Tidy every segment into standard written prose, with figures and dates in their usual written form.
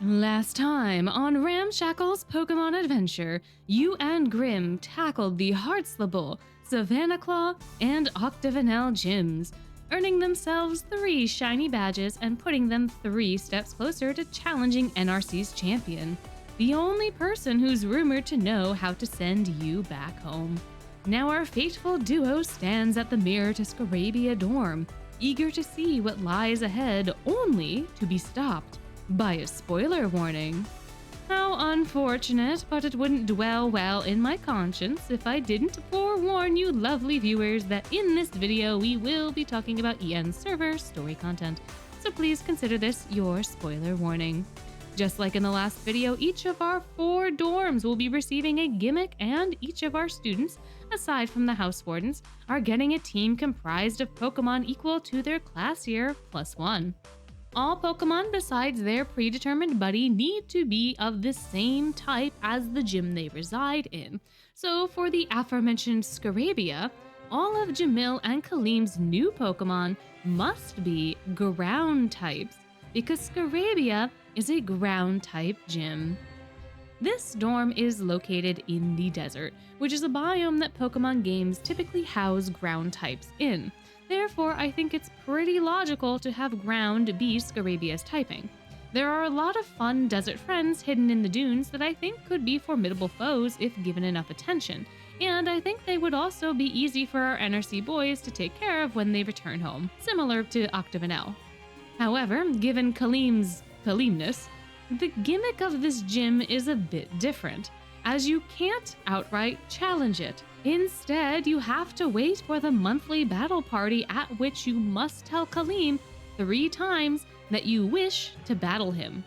Last time on Ramshackle's Pokemon Adventure, Yuu and Grim tackled the Heartslable, Savannah Claw, and Octavanel gyms, earning themselves 3 shiny badges and putting them 3 steps closer to challenging NRC's champion, the only person who's rumored to know how to send Yuu back home. Now our fateful duo stands at the mirror to Scarabia Dorm, eager to see what lies ahead, only to be stopped by a spoiler warning. How unfortunate, but it wouldn't dwell well in my conscience if I didn't forewarn you lovely viewers that in this video we will be talking about EN's server story content, so please consider this your spoiler warning. Just like in the last video, each of our 4 dorms will be receiving a gimmick, and each of our students, aside from the house wardens, are getting a team comprised of Pokemon equal to their class year +1. All Pokemon besides their predetermined buddy need to be of the same type as the gym they reside in. So for the aforementioned Scarabia, all of Jamil and Kalim's new Pokemon must be ground types, because Scarabia is a ground type gym. This dorm is located in the desert, which is a biome that Pokemon games typically house ground types in. Therefore, I think it's pretty logical to have ground be Scarabia's typing. There are a lot of fun desert friends hidden in the dunes that I think could be formidable foes if given enough attention, and I think they would also be easy for our NRC boys to take care of when they return home, similar to Octavanel. However, given Kalim's Kalimness, the gimmick of this gym is a bit different, as you can't outright challenge it. Instead, you have to wait for the monthly battle party, at which you must tell Kalim 3 times that you wish to battle him.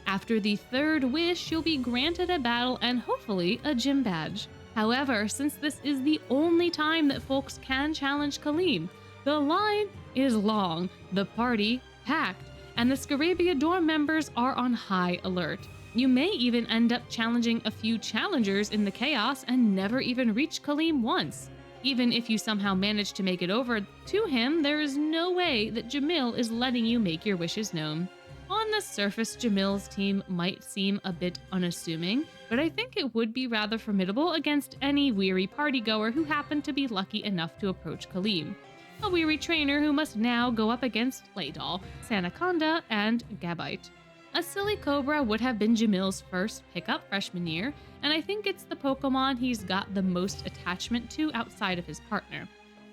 After the 3rd wish, you'll be granted a battle and hopefully a gym badge. However, since this is the only time that folks can challenge Kalim, the line is long, the party packed, and the Scarabia dorm members are on high alert. You may even end up challenging a few challengers in the chaos and never even reach Kalim once. Even if you somehow manage to make it over to him, there is no way that Jamil is letting you make your wishes known. On the surface, Jamil's team might seem a bit unassuming, but I think it would be rather formidable against any weary partygoer who happened to be lucky enough to approach Kalim. A weary trainer who must now go up against Laydol, Sandaconda, and Gabite. A silly Cobra would have been Jamil's first pickup freshman year, and I think it's the Pokemon he's got the most attachment to outside of his partner.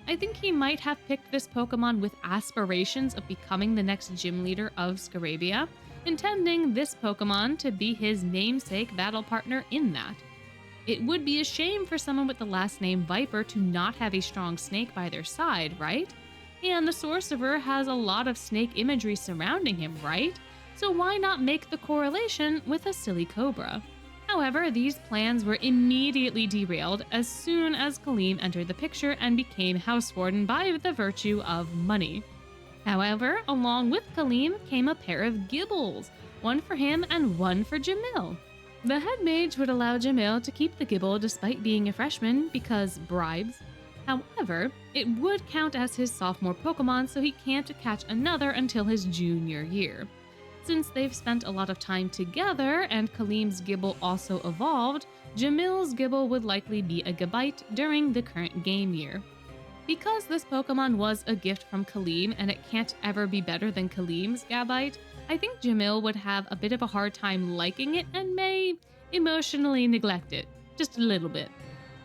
I think he might have picked this Pokemon with aspirations of becoming the next gym leader of Scarabia, intending this Pokemon to be his namesake battle partner in that. It would be a shame for someone with the last name Viper to not have a strong snake by their side, right? And the Sorcerer has a lot of snake imagery surrounding him, right? So why not make the correlation with a silly Cobra? However, these plans were immediately derailed as soon as Kalim entered the picture and became house warden by the virtue of money. However, along with Kalim came a pair of Gibbles, one for him and one for Jamil. The head mage would allow Jamil to keep the Gibble despite being a freshman because bribes. However, it would count as his sophomore Pokemon, so he can't catch another until his junior year. Since they've spent a lot of time together and Kalim's Gibble also evolved, Jamil's Gibble would likely be a Gabite during the current game year. Because this Pokemon was a gift from Kalim and it can't ever be better than Kalim's Gabite, I think Jamil would have a bit of a hard time liking it and may emotionally neglect it, just a little bit.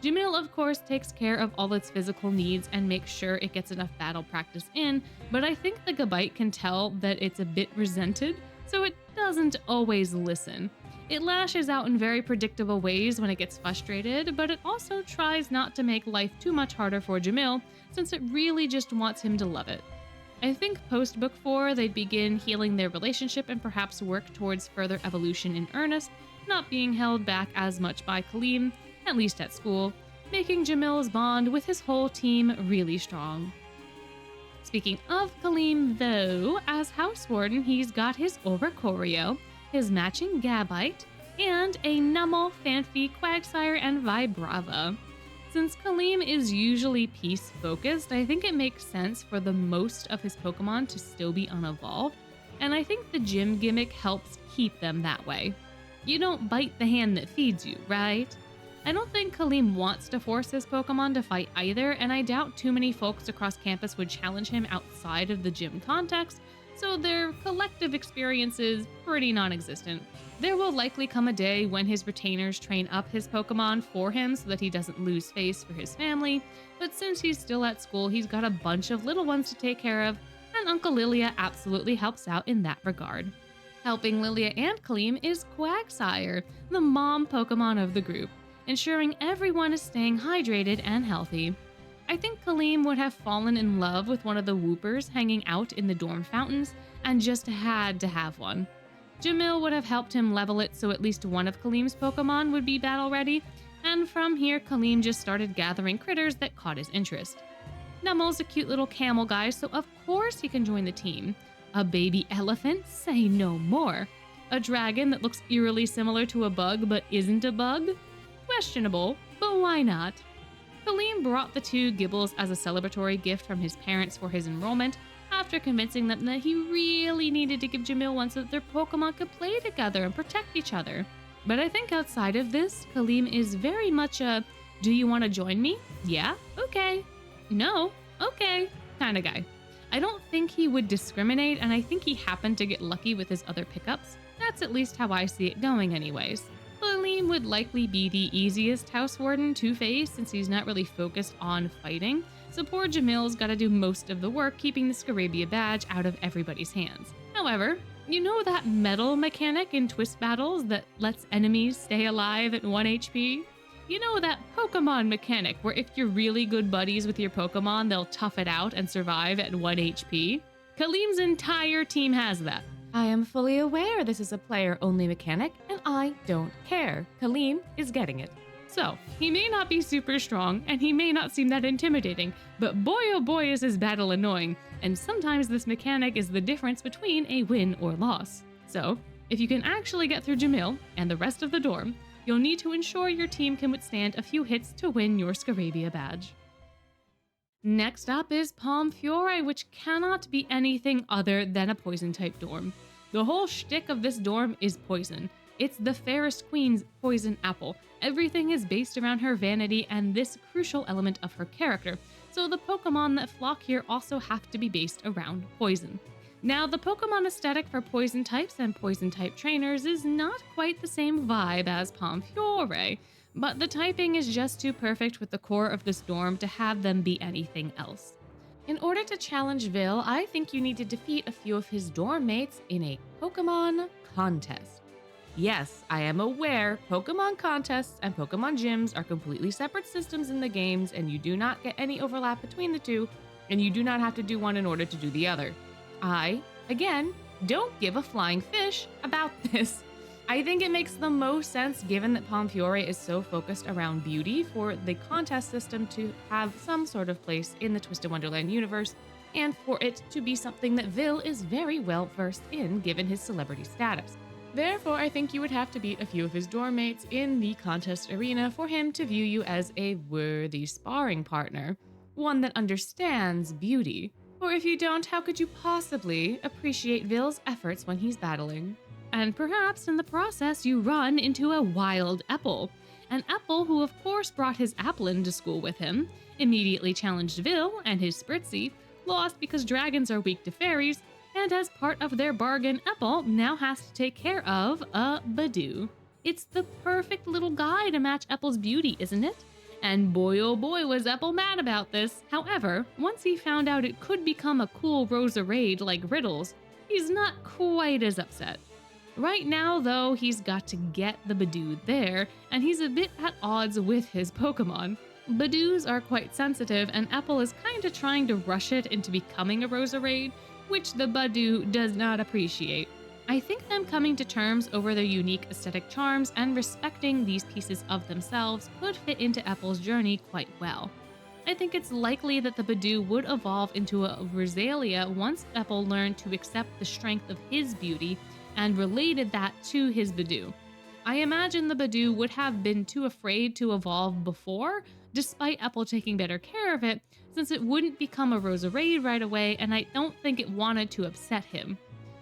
Jamil, of course, takes care of all its physical needs and makes sure it gets enough battle practice in, but I think the Gabite can tell that it's a bit resented, so it doesn't always listen. It lashes out in very predictable ways when it gets frustrated, but it also tries not to make life too much harder for Jamil, since it really just wants him to love it. I think post-Book 4, they'd begin healing their relationship and perhaps work towards further evolution in earnest, not being held back as much by Kalim, at least at school, making Jamil's bond with his whole team really strong. Speaking of Kalim though, as house warden he's got his Oricorio, his matching Gabite, and a Numel, Fanfi, Quagsire, and Vibrava. Since Kalim is usually peace-focused, I think it makes sense for the most of his Pokemon to still be unevolved, and I think the gym gimmick helps keep them that way. You don't bite the hand that feeds you, right? I don't think Kalim wants to force his Pokemon to fight either, and I doubt too many folks across campus would challenge him outside of the gym context, so their collective experience is pretty non-existent. There will likely come a day when his retainers train up his Pokemon for him so that he doesn't lose face for his family, but since he's still at school, he's got a bunch of little ones to take care of, and Uncle Lilia absolutely helps out in that regard. Helping Lilia and Kalim is Quagsire, the mom Pokemon of the group, ensuring everyone is staying hydrated and healthy. I think Kalim would have fallen in love with one of the Whoopers hanging out in the dorm fountains and just had to have one. Jamil would have helped him level it so at least one of Kalim's Pokemon would be battle ready, and from here Kalim just started gathering critters that caught his interest. Nummel's a cute little camel guy, so of course he can join the team. A baby elephant? Say no more. A dragon that looks eerily similar to a bug but isn't a bug? Questionable, but why not? Kalim brought the two Gibbles as a celebratory gift from his parents for his enrollment after convincing them that he really needed to give Jamil one so that their Pokemon could play together and protect each other. But I think outside of this, Kalim is very much a, do you want to join me? Yeah? Okay. No? Okay. Kind of guy. I don't think he would discriminate, and I think he happened to get lucky with his other pickups. That's at least how I see it going anyways. Kalim would likely be the easiest house warden to face since he's not really focused on fighting, so poor Jamil's gotta do most of the work keeping the Scarabia badge out of everybody's hands. However, you know that metal mechanic in twist battles that lets enemies stay alive at 1 HP? You know that Pokemon mechanic where if you're really good buddies with your Pokemon, they'll tough it out and survive at 1 HP? Kalim's entire team has that. I am fully aware this is a player-only mechanic, and I don't care. Kalim is getting it. So, he may not be super strong, and he may not seem that intimidating, but boy oh boy is his battle annoying, and sometimes this mechanic is the difference between a win or loss. So, if you can actually get through Jamil and the rest of the dorm, you'll need to ensure your team can withstand a few hits to win your Scarabia badge. Next up is Pomefiore, which cannot be anything other than a poison-type dorm. The whole shtick of this dorm is poison. It's the fairest queen's poison apple. Everything is based around her vanity and this crucial element of her character, so the Pokemon that flock here also have to be based around poison. Now, the Pokemon aesthetic for poison types and poison type trainers is not quite the same vibe as Pomefiore, but the typing is just too perfect with the core of this dorm to have them be anything else. In order to challenge Vil, I think you need to defeat a few of his dorm mates in a Pokemon contest. Yes, I am aware Pokemon contests and Pokemon gyms are completely separate systems in the games, and you do not get any overlap between the two, and you do not have to do one in order to do the other. I, again, don't give a flying fish about this. I think it makes the most sense given that Pomefiore is so focused around beauty for the contest system to have some sort of place in the Twisted Wonderland universe, and for it to be something that Vil is very well versed in given his celebrity status. Therefore, I think you would have to beat a few of his dorm mates in the contest arena for him to view you as a worthy sparring partner, one that understands beauty. Or if you don't, how could you possibly appreciate Vil's efforts when he's battling? And perhaps in the process you run into a wild Epel. An Epel who of course brought his Applin to school with him, immediately challenged Vil and his Spritzy, lost because dragons are weak to fairies, and as part of their bargain, Epel now has to take care of a Badoo. It's the perfect little guy to match Epel's beauty, isn't it? And boy oh boy was Epel mad about this. However, once he found out it could become a cool Roserade like Riddles, he's not quite as upset. Right now, though, he's got to get the Badoo there, and he's a bit at odds with his Pokemon. Badoos are quite sensitive, and Epel is kinda trying to rush it into becoming a Roserade, which the Badoo does not appreciate. I think them coming to terms over their unique aesthetic charms and respecting these pieces of themselves could fit into Epel's journey quite well. I think it's likely that the Badoo would evolve into a Rosalia once Epel learned to accept the strength of his beauty and related that to his Badoo. I imagine the Badoo would have been too afraid to evolve before, despite Epel taking better care of it, since it wouldn't become a Roserade right away, and I don't think it wanted to upset him.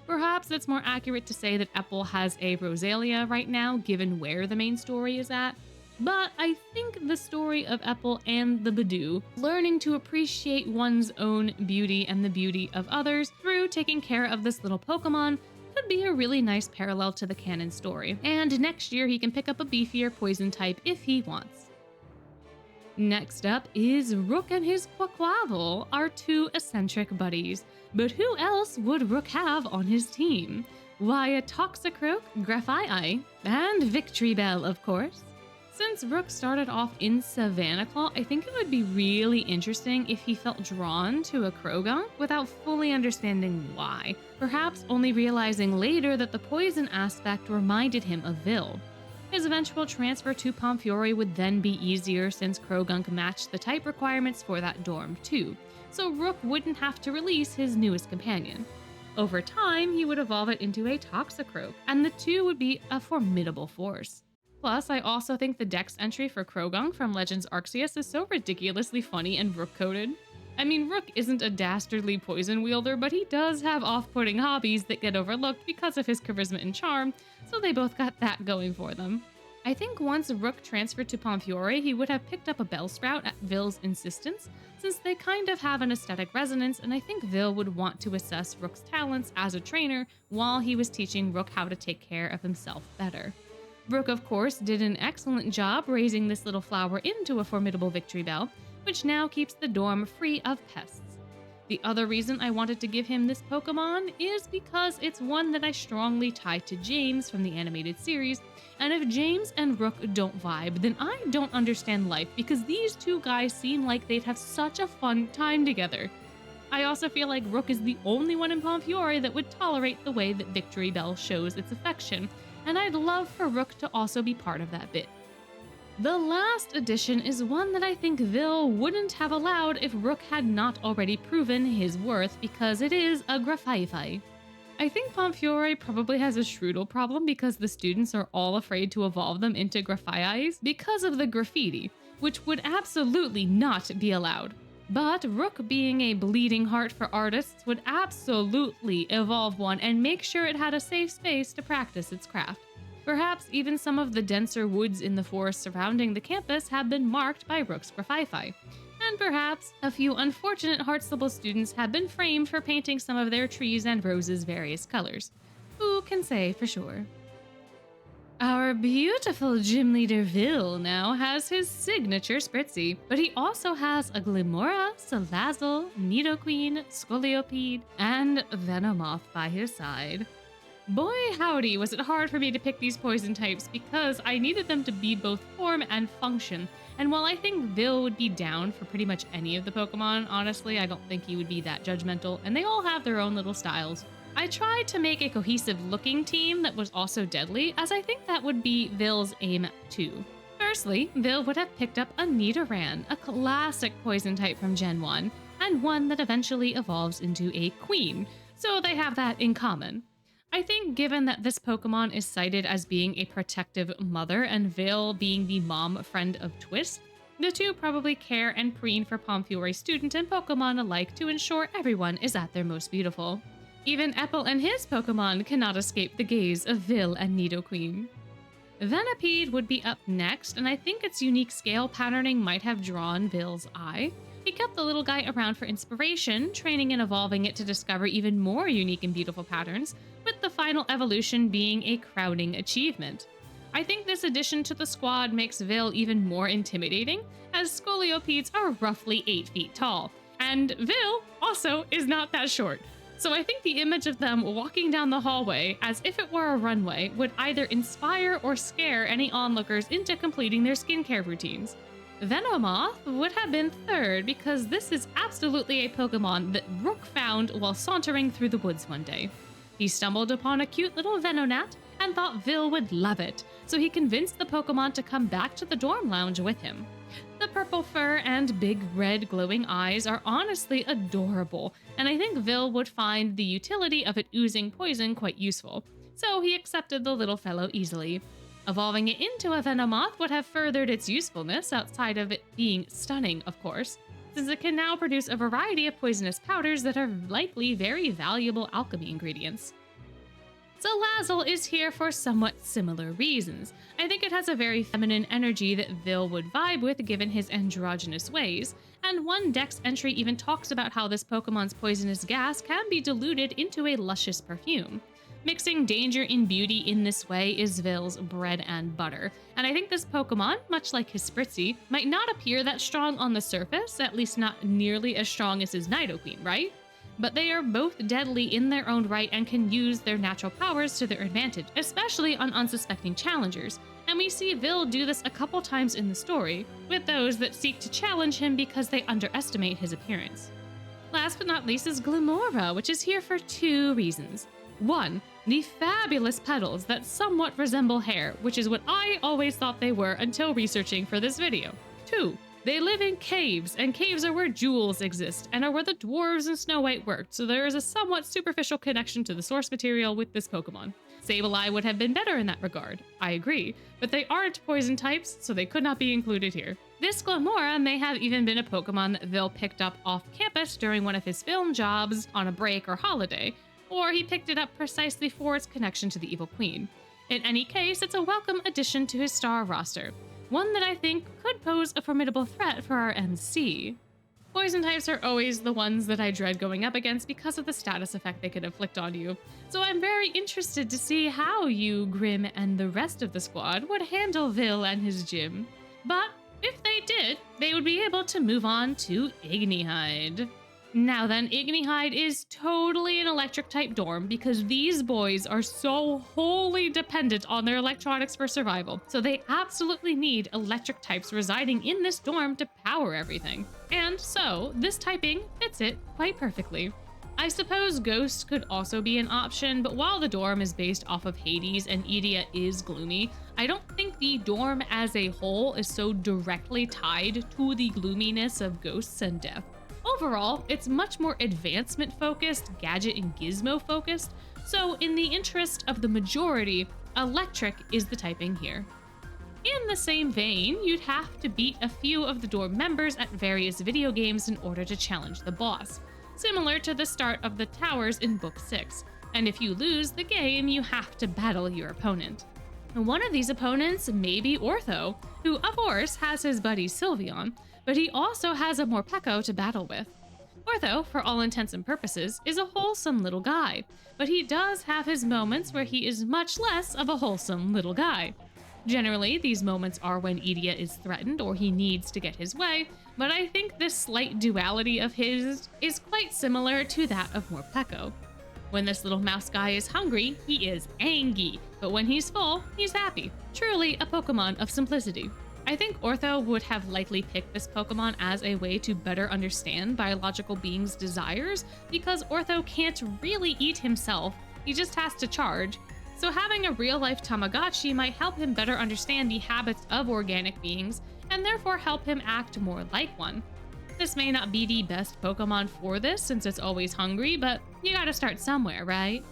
Perhaps it's more accurate to say that Epel has a Rosalia right now, given where the main story is at. But I think the story of Epel and the Badoo, learning to appreciate one's own beauty and the beauty of others through taking care of this little Pokemon, could be a really nice parallel to the canon story. And next year he can pick up a beefier poison type if he wants. Next up is Rook and his Quaquaval, our two eccentric buddies. But who else would Rook have on his team? Why, a Toxicroak, Graphii, and Victory Bell, of course. Since Rook started off in Savannah Claw, I think it would be really interesting if he felt drawn to a Croagunk without fully understanding why, perhaps only realizing later that the poison aspect reminded him of Vil. His eventual transfer to Pomefiore would then be easier since Croagunk matched the type requirements for that dorm too, so Rook wouldn't have to release his newest companion. Over time, he would evolve it into a Toxicroak, and the two would be a formidable force. Plus, I also think the Dex entry for Croagunk from Legends Arceus is so ridiculously funny and Rook-coded. I mean, Rook isn't a dastardly poison wielder, but he does have off-putting hobbies that get overlooked because of his charisma and charm, so they both got that going for them. I think once Rook transferred to Pomefiore, he would have picked up a Bellsprout at Vil's insistence, since they kind of have an aesthetic resonance, and I think Vil would want to assess Rook's talents as a trainer while he was teaching Rook how to take care of himself better. Rook, of course, did an excellent job raising this little flower into a formidable Victory Bell, which now keeps the dorm free of pests. The other reason I wanted to give him this Pokemon is because it's one that I strongly tie to James from the animated series, and if James and Rook don't vibe, then I don't understand life because these two guys seem like they'd have such a fun time together. I also feel like Rook is the only one in Pomefiore that would tolerate the way that Victory Bell shows its affection, and I'd love for Rook to also be part of that bit. The last addition is one that I think Vil wouldn't have allowed if Rook had not already proven his worth because it is a Graphii. I think Pomefiore probably has a Shroodle problem because the students are all afraid to evolve them into Graphiis because of the graffiti, which would absolutely not be allowed. But Rook, being a bleeding heart for artists, would absolutely evolve one and make sure it had a safe space to practice its craft. Perhaps even some of the denser woods in the forest surrounding the campus have been marked by Rook's Graphii. And perhaps a few unfortunate Heartstable students have been framed for painting some of their trees and roses various colors. Who can say for sure? Our beautiful gym leader Vil now has his signature Spritzy, but he also has a Glimmora, Salazzle, Nidoqueen, Scolipede, and Venomoth by his side. Boy howdy, was it hard for me to pick these poison types because I needed them to be both form and function. And while I think Vil would be down for pretty much any of the Pokemon, honestly, I don't think he would be that judgmental, and they all have their own little styles. I tried to make a cohesive looking team that was also deadly, as I think that would be Vil's aim too. Firstly, Vil would have picked up a Nidoran, a classic poison type from Gen 1, and one that eventually evolves into a Queen, so they have that in common. I think given that this Pokemon is cited as being a protective mother and Vil being the mom friend of Twist, the two probably care and preen for Pomefiore student and Pokemon alike to ensure everyone is at their most beautiful. Even Epel and his Pokemon cannot escape the gaze of Vil and Nidoqueen. Venipede would be up next, and I think its unique scale patterning might have drawn Vil's eye. He kept the little guy around for inspiration, training and evolving it to discover even more unique and beautiful patterns, with the final evolution being a crowning achievement. I think this addition to the squad makes Vil even more intimidating, as Scoliopedes are roughly 8 feet tall, and Vil also is not that short. So I think the image of them walking down the hallway as if it were a runway would either inspire or scare any onlookers into completing their skincare routines. Venomoth would have been third because this is absolutely a Pokemon that Rook found while sauntering through the woods one day. He stumbled upon a cute little Venonat and thought Vil would love it, so he convinced the Pokemon to come back to the dorm lounge with him. The purple fur and big red glowing eyes are honestly adorable, and I think Vil would find the utility of it oozing poison quite useful, so he accepted the little fellow easily. Evolving it into a Venomoth would have furthered its usefulness outside of it being stunning, of course, since it can now produce a variety of poisonous powders that are likely very valuable alchemy ingredients. Salazzle is here for somewhat similar reasons. I think it has a very feminine energy that Vil would vibe with given his androgynous ways, and one Dex entry even talks about how this Pokemon's poisonous gas can be diluted into a luscious perfume. Mixing danger in beauty in this way is Vil's bread and butter, and I think this Pokemon, much like his Spritzee, might not appear that strong on the surface, at least not nearly as strong as his Nidoqueen, right? But they are both deadly in their own right and can use their natural powers to their advantage, especially on unsuspecting challengers, and we see Vil do this a couple times in the story, with those that seek to challenge him because they underestimate his appearance. Last but not least is Glimmora, which is here for two reasons. One, the fabulous petals that somewhat resemble hair, which is what I always thought they were until researching for this video. Two, they live in caves, and caves are where jewels exist, and are where the dwarves in Snow White worked, so there is a somewhat superficial connection to the source material with this Pokemon. Sableye would have been better in that regard, I agree, but they aren't poison types, so they could not be included here. This Glimmora may have even been a Pokemon that Vil picked up off campus during one of his film jobs on a break or holiday, or he picked it up precisely for its connection to the Evil Queen. In any case, it's a welcome addition to his star roster, one that I think could pose a formidable threat for our NC. Poison types are always the ones that I dread going up against because of the status effect they could inflict on you, so I'm very interested to see how you, Grim, and the rest of the squad would handle Vil and his gym. But if they did, they would be able to move on to Ignihyde. Now then, Ignihyde is totally an electric type dorm because these boys are so wholly dependent on their electronics for survival, so they absolutely need electric types residing in this dorm to power everything. And so, this typing fits it quite perfectly. I suppose Ghost could also be an option, but while the dorm is based off of Hades and Idia is gloomy, I don't think the dorm as a whole is so directly tied to the gloominess of ghosts and death. Overall, it's much more advancement-focused, gadget and gizmo-focused, so in the interest of the majority, electric is the typing here. In the same vein, you'd have to beat a few of the dorm members at various video games in order to challenge the boss, similar to the start of the towers in Book 6, and if you lose the game, you have to battle your opponent. One of these opponents may be Ortho, who of course has his buddy Sylveon, but he also has a Morpeko to battle with. Ortho, for all intents and purposes, is a wholesome little guy, but he does have his moments where he is much less of a wholesome little guy. Generally, these moments are when Idia is threatened or he needs to get his way, but I think this slight duality of his is quite similar to that of Morpeko. When this little mouse guy is hungry, he is angry, but when he's full, he's happy. Truly a Pokemon of simplicity. I think Ortho would have likely picked this Pokemon as a way to better understand biological beings' desires, because Ortho can't really eat himself, he just has to charge. So having a real-life Tamagotchi might help him better understand the habits of organic beings, and therefore help him act more like one. This may not be the best Pokemon for this, since it's always hungry, but you gotta start somewhere, right?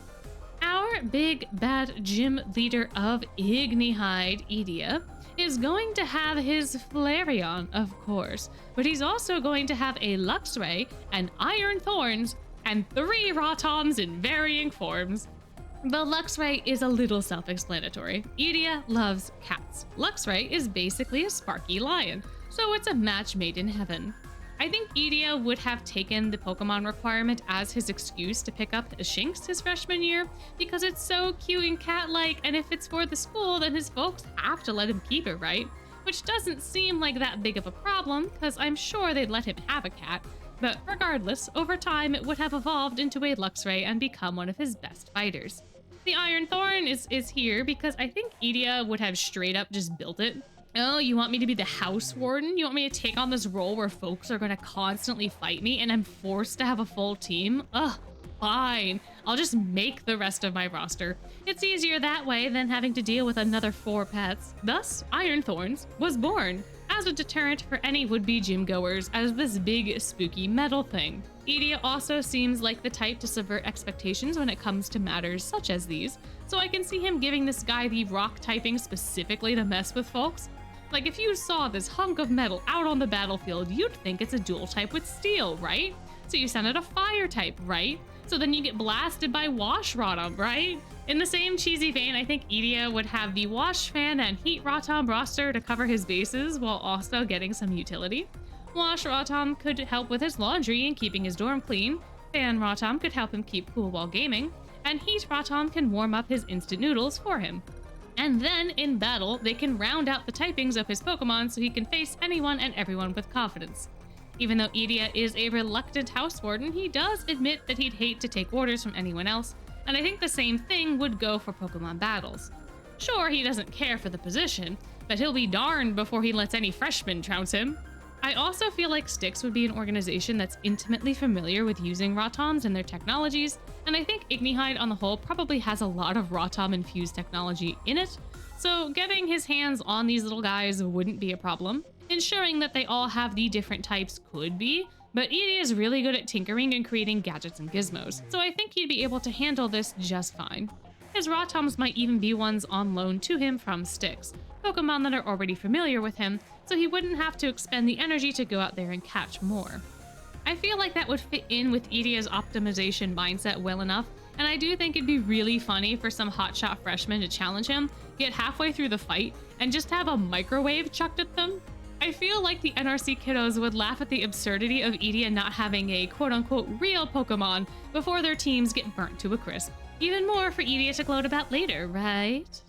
Our big bad gym leader of Ignihyde, Idia, is going to have his Flareon, of course, but he's also going to have a Luxray, and Iron Thorns, and 3 Rotons in varying forms. The Luxray is a little self-explanatory. Idia loves cats. Luxray is basically a Sparky lion, so it's a match made in heaven. I think Idia would have taken the Pokemon requirement as his excuse to pick up a Shinx his freshman year, because it's so cute and cat-like, and if it's for the school, then his folks have to let him keep it, right? Which doesn't seem like that big of a problem, because I'm sure they'd let him have a cat, but regardless, over time it would have evolved into a Luxray and become one of his best fighters. The Iron Thorn is here because I think Idia would have straight up just built it. Oh, you want me to be the house warden? You want me to take on this role where folks are going to constantly fight me and I'm forced to have a full team? Ugh, fine. I'll just make the rest of my roster. It's easier that way than having to deal with another 4 pets. Thus, Iron Thorns was born as a deterrent for any would-be gym goers as this big spooky metal thing. Idia also seems like the type to subvert expectations when it comes to matters such as these, so I can see him giving this guy the rock typing specifically to mess with folks. Like, if you saw this hunk of metal out on the battlefield, you'd think it's a dual type with steel, right? So you send out a fire type, right? So then you get blasted by Wash Rotom, right? In the same cheesy vein, I think Idia would have the Wash Fan and Heat Rotom roster to cover his bases while also getting some utility. Wash Rotom could help with his laundry and keeping his dorm clean. Fan Rotom could help him keep cool while gaming. And Heat Rotom can warm up his instant noodles for him. And then, in battle, they can round out the typings of his Pokemon so he can face anyone and everyone with confidence. Even though Idia is a reluctant house warden, he does admit that he'd hate to take orders from anyone else, and I think the same thing would go for Pokemon battles. Sure, he doesn't care for the position, but he'll be darned before he lets any freshman trounce him. I also feel like Styx would be an organization that's intimately familiar with using Rotoms and their technologies, and I think Ignihyde on the whole probably has a lot of Rotom-infused technology in it, so getting his hands on these little guys wouldn't be a problem. Ensuring that they all have the different types could be, but Idia is really good at tinkering and creating gadgets and gizmos, so I think he'd be able to handle this just fine. His Rotoms might even be ones on loan to him from Styx, Pokemon that are already familiar with him, so he wouldn't have to expend the energy to go out there and catch more. I feel like that would fit in with Idia's optimization mindset well enough, and I do think it'd be really funny for some hotshot freshman to challenge him, get halfway through the fight, and just have a microwave chucked at them. I feel like the NRC kiddos would laugh at the absurdity of Idia not having a quote-unquote real Pokemon before their teams get burnt to a crisp. Even more for Idia to gloat about later, right?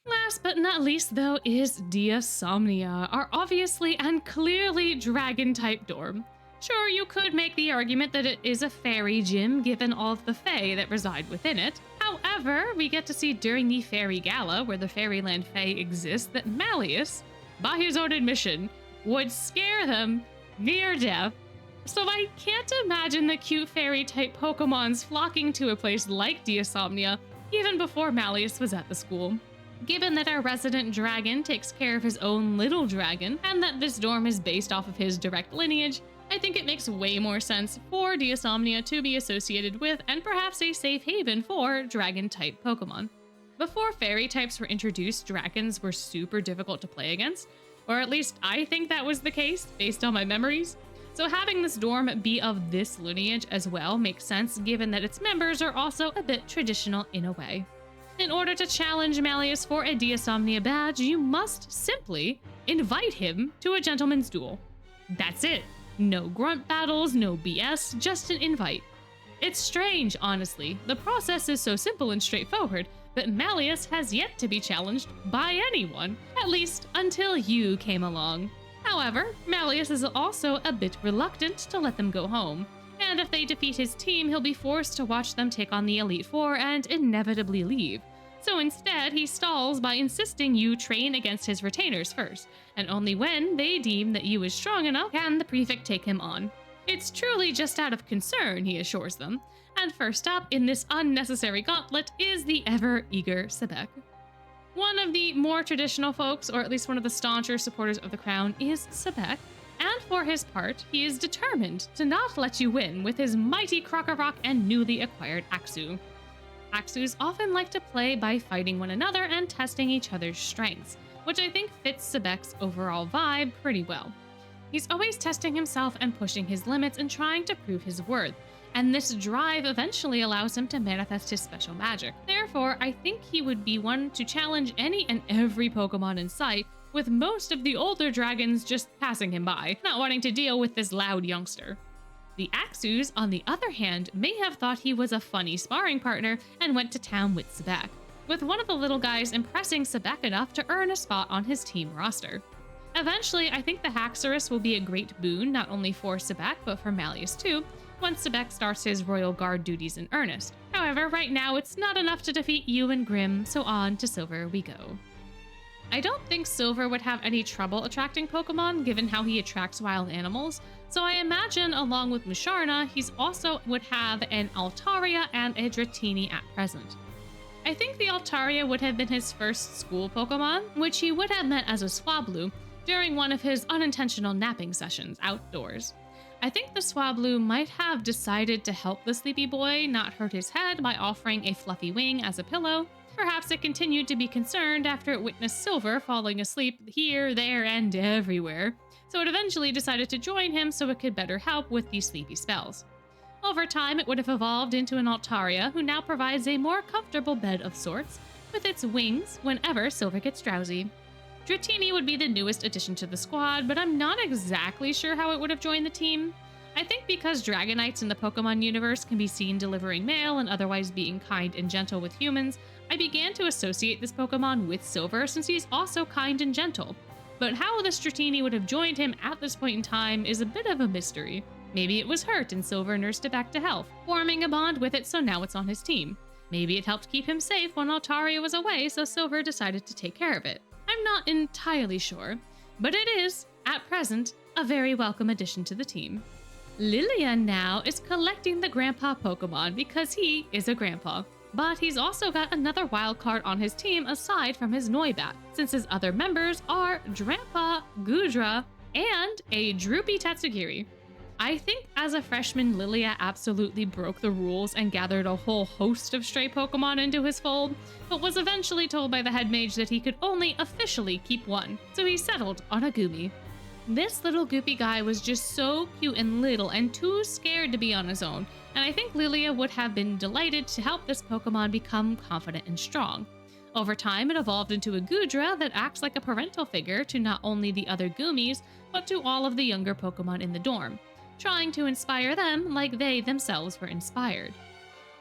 Last but not least, though, is Diasomnia, our obviously and clearly dragon-type dorm. Sure, you could make the argument that it is a fairy gym given all of the fae that reside within it. However, we get to see during the Fairy Gala, where the Fairyland fae exist, that Malleus, by his own admission, would scare them near death. So I can't imagine the cute fairy-type Pokemons flocking to a place like Diasomnia even before Malleus was at the school. Given that our resident dragon takes care of his own little dragon, and that this dorm is based off of his direct lineage, I think it makes way more sense for Diasomnia to be associated with and perhaps a safe haven for dragon-type Pokemon. Before fairy types were introduced, dragons were super difficult to play against, or at least I think that was the case based on my memories. So having this dorm be of this lineage as well makes sense given that its members are also a bit traditional in a way. In order to challenge Malleus for a Diasomnia badge, you must simply invite him to a gentleman's duel. That's it. No grunt battles, no BS, just an invite. It's strange, honestly. The process is so simple and straightforward, but Malleus has yet to be challenged by anyone, at least until you came along. However, Malleus is also a bit reluctant to let them go home, and if they defeat his team, he'll be forced to watch them take on the Elite Four and inevitably leave. So instead, he stalls by insisting you train against his retainers first, and only when they deem that you is strong enough can the prefect take him on. It's truly just out of concern, he assures them. And first up in this unnecessary gauntlet is the ever-eager Sebek. One of the more traditional folks, or at least one of the stauncher supporters of the crown, is Sebek, and for his part, he is determined to not let you win with his mighty Krokorok and newly acquired Axew. Axews often like to play by fighting one another and testing each other's strengths, which I think fits Sebek's overall vibe pretty well. He's always testing himself and pushing his limits and trying to prove his worth, and this drive eventually allows him to manifest his special magic. Therefore, I think he would be one to challenge any and every Pokemon in sight, with most of the older dragons just passing him by, not wanting to deal with this loud youngster. The Axews, on the other hand, may have thought he was a funny sparring partner and went to town with Sebek, with one of the little guys impressing Sebek enough to earn a spot on his team roster. Eventually, I think the Haxorus will be a great boon not only for Sebek, but for Malleus too, once Sebek starts his Royal Guard duties in earnest. However, right now it's not enough to defeat Yuu and Grim, so on to Silver we go. I don't think Silver would have any trouble attracting Pokemon given how he attracts wild animals, so I imagine along with Musharna, he's also would have an Altaria and a Dratini at present. I think the Altaria would have been his first school Pokemon, which he would have met as a Swablu during one of his unintentional napping sessions outdoors. I think the Swablu might have decided to help the sleepy boy not hurt his head by offering a fluffy wing as a pillow. Perhaps it continued to be concerned after it witnessed Silver falling asleep here, there, and everywhere, so it eventually decided to join him so it could better help with these sleepy spells. Over time, it would have evolved into an Altaria who now provides a more comfortable bed of sorts, with its wings whenever Silver gets drowsy. Dratini would be the newest addition to the squad, but I'm not exactly sure how it would have joined the team. I think because Dragonites in the Pokemon universe can be seen delivering mail and otherwise being kind and gentle with humans, I began to associate this Pokemon with Silver since he's also kind and gentle. But how the Dratini would have joined him at this point in time is a bit of a mystery. Maybe it was hurt and Silver nursed it back to health, forming a bond with it so now it's on his team. Maybe it helped keep him safe when Altaria was away, so Silver decided to take care of it. I'm not entirely sure, but it is, at present, a very welcome addition to the team. Lilia now is collecting the Grandpa Pokemon because he is a grandpa. But he's also got another wild card on his team aside from his Noibat, since his other members are Drampa, Gudra, and a droopy Tatsugiri. I think as a freshman, Lilia absolutely broke the rules and gathered a whole host of stray Pokemon into his fold, but was eventually told by the head mage that he could only officially keep one, so he settled on a Goomy. This little goopy guy was just so cute and little and too scared to be on his own, and I think Lilia would have been delighted to help this Pokemon become confident and strong. Over time, it evolved into a Gudra that acts like a parental figure to not only the other Goomies, but to all of the younger Pokemon in the dorm, trying to inspire them like they themselves were inspired.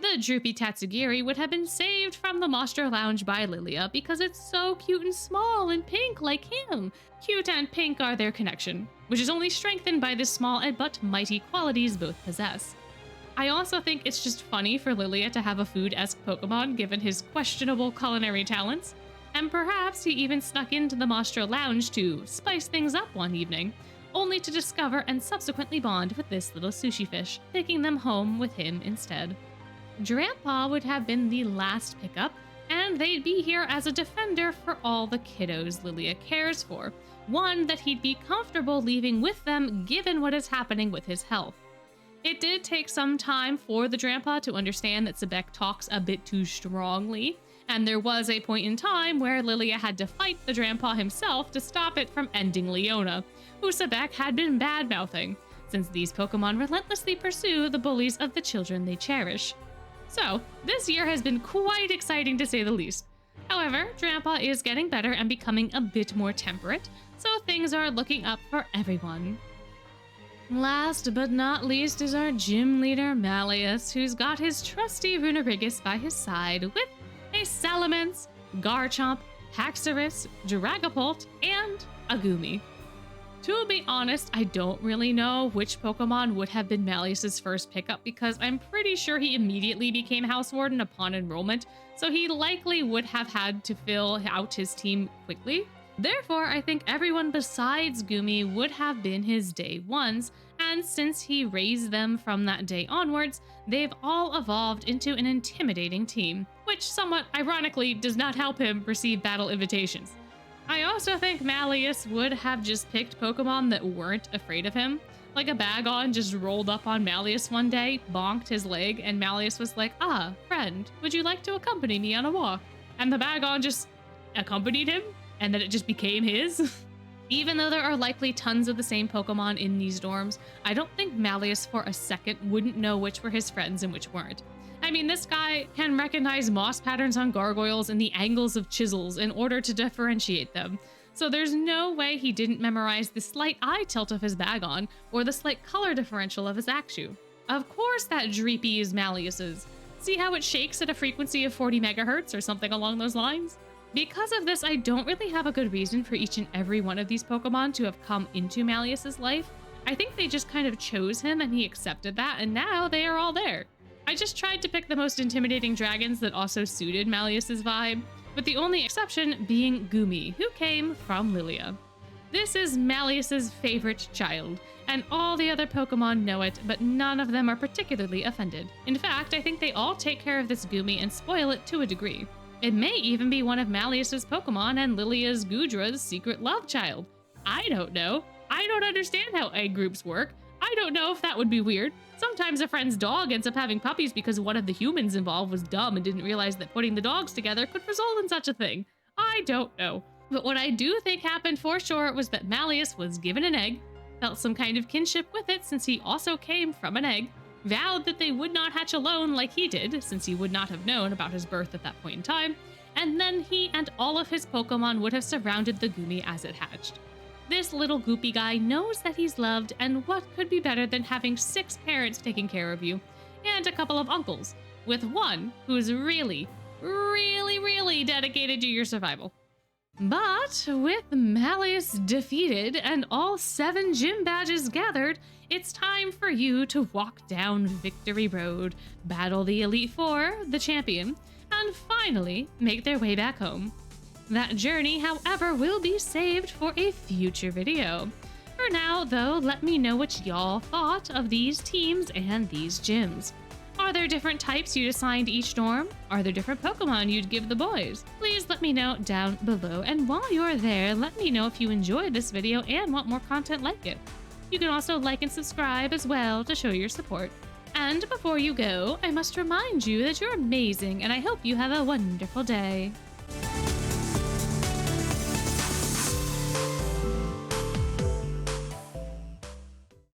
The droopy Tatsugiri would have been saved from the Monster Lounge by Lilia because it's so cute and small and pink like him. Cute and pink are their connection, which is only strengthened by the small but mighty qualities both possess. I also think it's just funny for Lilia to have a food-esque Pokemon given his questionable culinary talents, and perhaps he even snuck into the Monster Lounge to spice things up one evening, only to discover and subsequently bond with this little sushi fish, taking them home with him instead. Drampa would have been the last pickup, and they'd be here as a defender for all the kiddos Lilia cares for, one that he'd be comfortable leaving with them given what is happening with his health. It did take some time for the Drampa to understand that Sebek talks a bit too strongly, and there was a point in time where Lilia had to fight the Drampa himself to stop it from ending Leona, who Sebek had been bad-mouthing, since these Pokemon relentlessly pursue the bullies of the children they cherish. So, this year has been quite exciting to say the least. However, Drampa is getting better and becoming a bit more temperate, so things are looking up for everyone. Last but not least is our gym leader Malleus, who's got his trusty Runerigus by his side with a Salamence, Garchomp, Haxorus, Dragapult, and a Goomy. To be honest, I don't really know which Pokemon would have been Malleus's first pickup because I'm pretty sure he immediately became House Warden upon enrollment, so he likely would have had to fill out his team quickly. Therefore, I think everyone besides Goomy would have been his day ones, and since he raised them from that day onwards, they've all evolved into an intimidating team, which somewhat ironically does not help him receive battle invitations. I also think Malleus would have just picked Pokemon that weren't afraid of him. Like a Bagon just rolled up on Malleus one day, bonked his leg, and Malleus was like, "Ah, friend, would you like to accompany me on a walk?" And the Bagon just accompanied him, and then it just became his. Even though there are likely tons of the same Pokemon in these dorms, I don't think Malleus for a second wouldn't know which were his friends and which weren't. I mean, this guy can recognize moss patterns on gargoyles and the angles of chisels in order to differentiate them. So there's no way he didn't memorize the slight eye tilt of his Bagon or the slight color differential of his Axew. Of course that Dreepy is Malleus's. See how it shakes at a frequency of 40 megahertz or something along those lines? Because of this, I don't really have a good reason for each and every one of these Pokemon to have come into Malleus's life. I think they just kind of chose him and he accepted that, and now they are all there. I just tried to pick the most intimidating dragons that also suited Malleus's vibe, with the only exception being Goomy, who came from Lilia. This is Malleus's favorite child, and all the other Pokemon know it, but none of them are particularly offended. In fact, I think they all take care of this Goomy and spoil it to a degree. It may even be one of Malleus's Pokemon and Lilia's Gudra's secret love child. I don't know. I don't understand how egg groups work. I don't know if that would be weird. Sometimes a friend's dog ends up having puppies because one of the humans involved was dumb and didn't realize that putting the dogs together could result in such a thing. I don't know. But what I do think happened for sure was that Malleus was given an egg, felt some kind of kinship with it since he also came from an egg, vowed that they would not hatch alone like he did, since he would not have known about his birth at that point in time, and then he and all of his Pokemon would have surrounded the Goomy as it hatched. This little goopy guy knows that he's loved, and what could be better than having 6 parents taking care of you, and a couple of uncles, with one who's really, really, really dedicated to your survival. But with Malleus defeated and all 7 gym badges gathered, it's time for you to walk down Victory Road, battle the Elite Four, the champion, and finally make their way back home. That journey, however, will be saved for a future video. For now, though, let me know what y'all thought of these teams and these gyms. Are there different types you'd assign to each dorm? Are there different Pokemon you'd give the boys? Please let me know down below, and while you're there, let me know if you enjoyed this video and want more content like it. You can also like and subscribe as well to show your support. And before you go, I must remind you that you're amazing, and I hope you have a wonderful day.